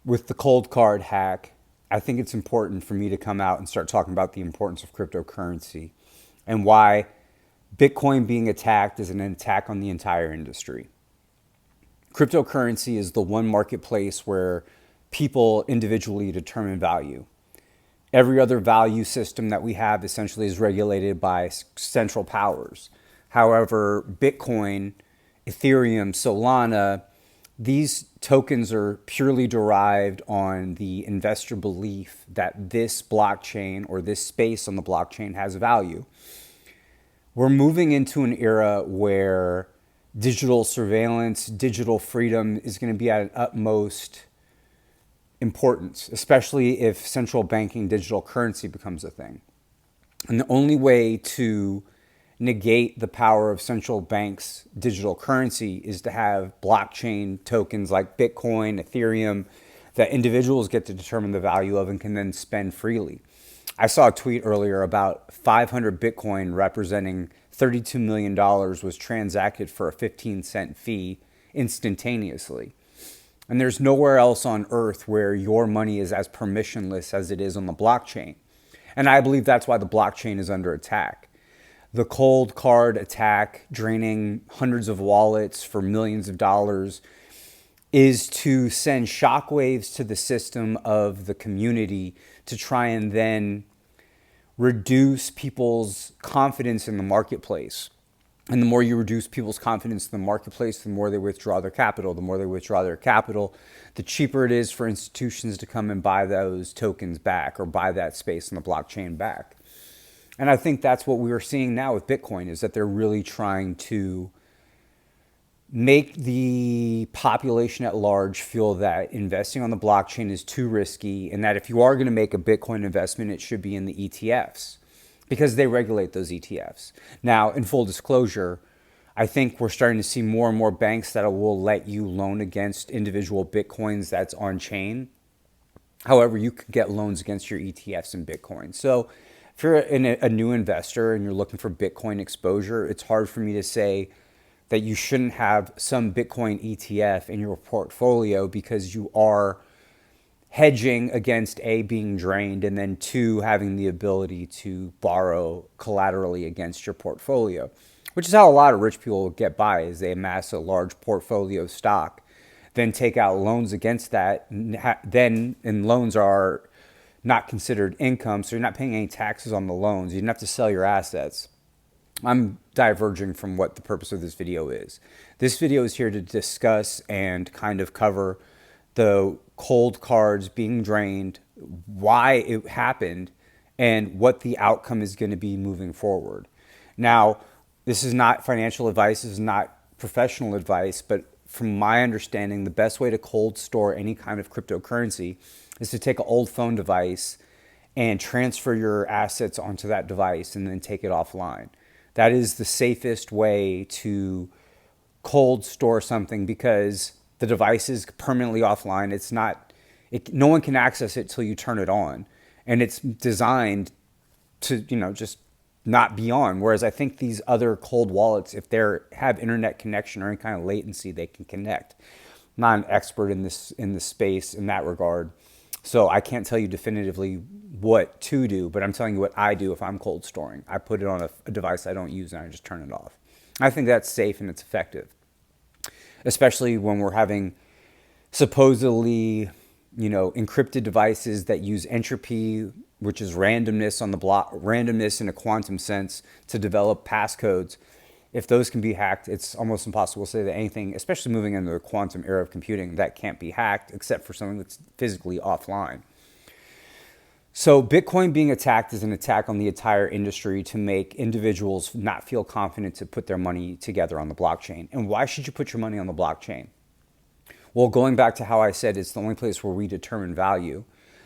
with the cold card hack, I think it's important for me to come out and start talking about the importance of cryptocurrency and why Bitcoin being attacked is an attack on the entire industry. Cryptocurrency is the one marketplace where people individually determine value. Every other value system that we have essentially is regulated by central powers. However, Bitcoin, Ethereum, Solana, these tokens are purely derived on the investor belief that this blockchain or this space on the blockchain has value. We're moving into an era where digital surveillance, digital freedom is going to be at an utmost importance, especially if central banking digital currency becomes a thing. And the only way to negate the power of central banks' digital currency is to have blockchain tokens like Bitcoin, Ethereum, that individuals get to determine the value of and can then spend freely. I saw a tweet earlier about 500 Bitcoin representing $32 million was transacted for a 15-cent fee instantaneously. And there's nowhere else on earth where your money is as permissionless as it is on the blockchain. And I believe that's why the blockchain is under attack. The cold card attack, draining hundreds of wallets for millions of dollars, is to send shockwaves to the system of the community to try and then reduce people's confidence in the marketplace. And the more you reduce people's confidence in the marketplace, the more they withdraw their capital. The more they withdraw their capital, the cheaper it is for institutions to come and buy those tokens back or buy that space in the blockchain back. And I think that's what we are seeing now with Bitcoin, is that they're really trying to make the population at large feel that investing on the blockchain is too risky, and that if you are going to make a Bitcoin investment, it should be in the ETFs because they regulate those ETFs. Now, in full disclosure, I think we're starting to see more and more banks that will let you loan against individual Bitcoins that's on chain. However, you can get loans against your ETFs in Bitcoin. So if you're a new investor and you're looking for Bitcoin exposure, it's hard for me to say that you shouldn't have some Bitcoin ETF in your portfolio because you are hedging against A, being drained, and then two, having the ability to borrow collaterally against your portfolio, which is how a lot of rich people get by, is they amass a large portfolio of stock, then take out loans against that, and loans are not considered income, so you're not paying any taxes on the loans. You didn't have to sell your assets. I'm diverging from what the purpose of this video is. This video is here to discuss and kind of cover the cold cards being drained, why it happened, and what the outcome is going to be moving forward. Now, this is not financial advice, this is not professional advice, but from my understanding, the best way to cold store any kind of cryptocurrency is to take an old phone device and transfer your assets onto that device and then take it offline. That is the safest way to cold store something because the device is permanently offline. No one can access it till you turn it on. And it's designed to, just not be on. Whereas I think these other cold wallets, if they have internet connection or any kind of latency, they can connect. I'm not an expert in this space in that regard. So I can't tell you definitively what to do, but I'm telling you what I do if I'm cold storing. I put it on a device I don't use and I just turn it off. I think that's safe and it's effective, especially when we're having supposedly, encrypted devices that use entropy, which is randomness on the block, randomness in a quantum sense, to develop passcodes. If those can be hacked, it's almost impossible to say that anything, especially moving into the quantum era of computing, that can't be hacked except for something that's physically offline. So Bitcoin being attacked is an attack on the entire industry to make individuals not feel confident to put their money together on the blockchain. And why should you put your money on the blockchain? Well, going back to how I said it's the only place where we determine value.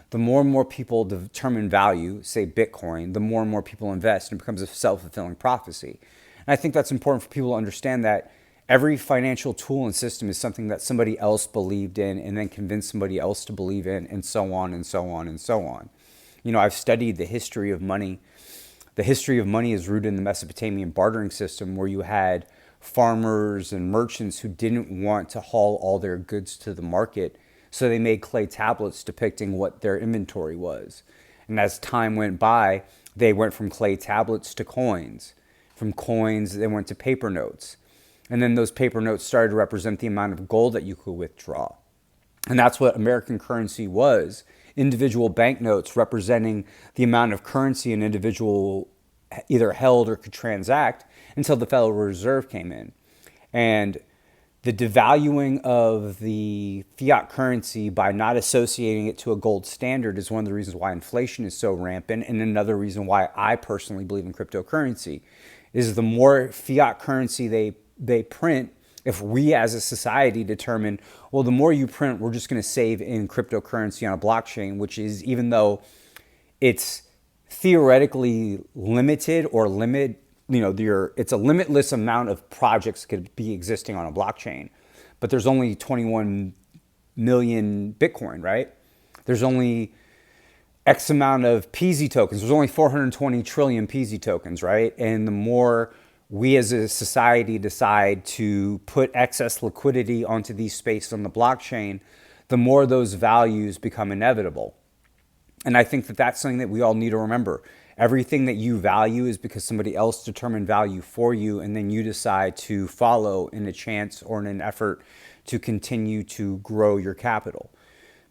The more and more people determine value, say Bitcoin, the more and more people invest, and it becomes a self-fulfilling prophecy. And I think that's important for people to understand that every financial tool and system is something that somebody else believed in and then convinced somebody else to believe in, and so on and so on and so on. I've studied the history of money. The history of money is rooted in the Mesopotamian bartering system, where you had farmers and merchants who didn't want to haul all their goods to the market. So they made clay tablets depicting what their inventory was. And as time went by, they went from clay tablets to coins. From coins, they went to paper notes. And then those paper notes started to represent the amount of gold that you could withdraw. And that's what American currency was. Individual banknotes representing the amount of currency an individual either held or could transact until the Federal Reserve came in. And the devaluing of the fiat currency by not associating it to a gold standard is one of the reasons why inflation is so rampant, and another reason why I personally believe in cryptocurrency is the more fiat currency they print, if we as a society determine, well, the more you print, we're just going to save in cryptocurrency on a blockchain, which is, even though it's theoretically limited or it's a limitless amount of projects could be existing on a blockchain, but there's only 21 million Bitcoin, right? There's only X amount of PZ tokens. There's only 420 trillion PZ tokens, right? And the more we as a society decide to put excess liquidity onto these spaces on the blockchain, the more those values become inevitable. And I think that that's something that we all need to remember. Everything that you value is because somebody else determined value for you, and then you decide to follow in a chance or in an effort to continue to grow your capital.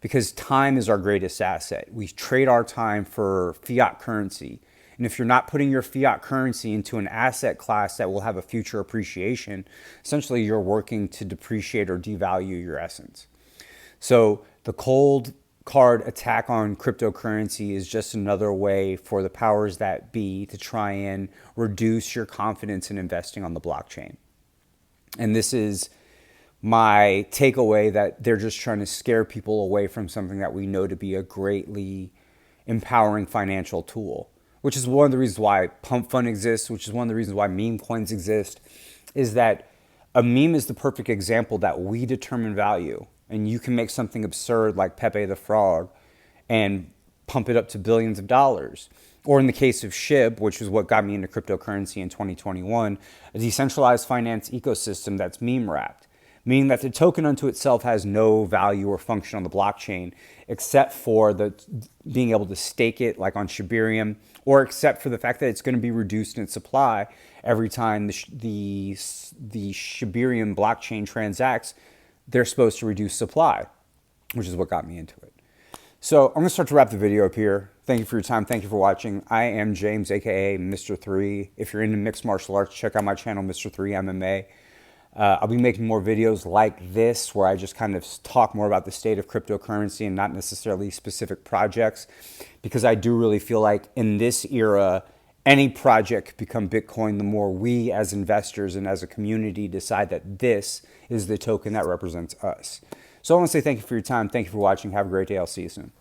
Because time is our greatest asset. We trade our time for fiat currency. And if you're not putting your fiat currency into an asset class that will have a future appreciation, essentially you're working to depreciate or devalue your essence. So the cold card attack on cryptocurrency is just another way for the powers that be to try and reduce your confidence in investing on the blockchain. And this is my takeaway, that they're just trying to scare people away from something that we know to be a greatly empowering financial tool, which is one of the reasons why Pump Fund exists, which is one of the reasons why meme coins exist, is that a meme is the perfect example that we determine value. And you can make something absurd like Pepe the Frog and pump it up to billions of dollars. Or in the case of SHIB, which is what got me into cryptocurrency in 2021, a decentralized finance ecosystem that's meme wrapped, meaning that the token unto itself has no value or function on the blockchain except for being able to stake it like on Shibarium, or except for the fact that it's going to be reduced in supply every time the Shibarium blockchain transacts. They're supposed to reduce supply, which is what got me into it. So I'm going to start to wrap the video up here. Thank you for your time. Thank you for watching. I am James, aka Mr. 3. If you're into mixed martial arts, check out my channel, Mr. 3 MMA. I'll be making more videos like this where I just kind of talk more about the state of cryptocurrency and not necessarily specific projects, because I do really feel like in this era, any project could become Bitcoin the more we as investors and as a community decide that this is the token that represents us. So I want to say thank you for your time. Thank you for watching. Have a great day. I'll see you soon.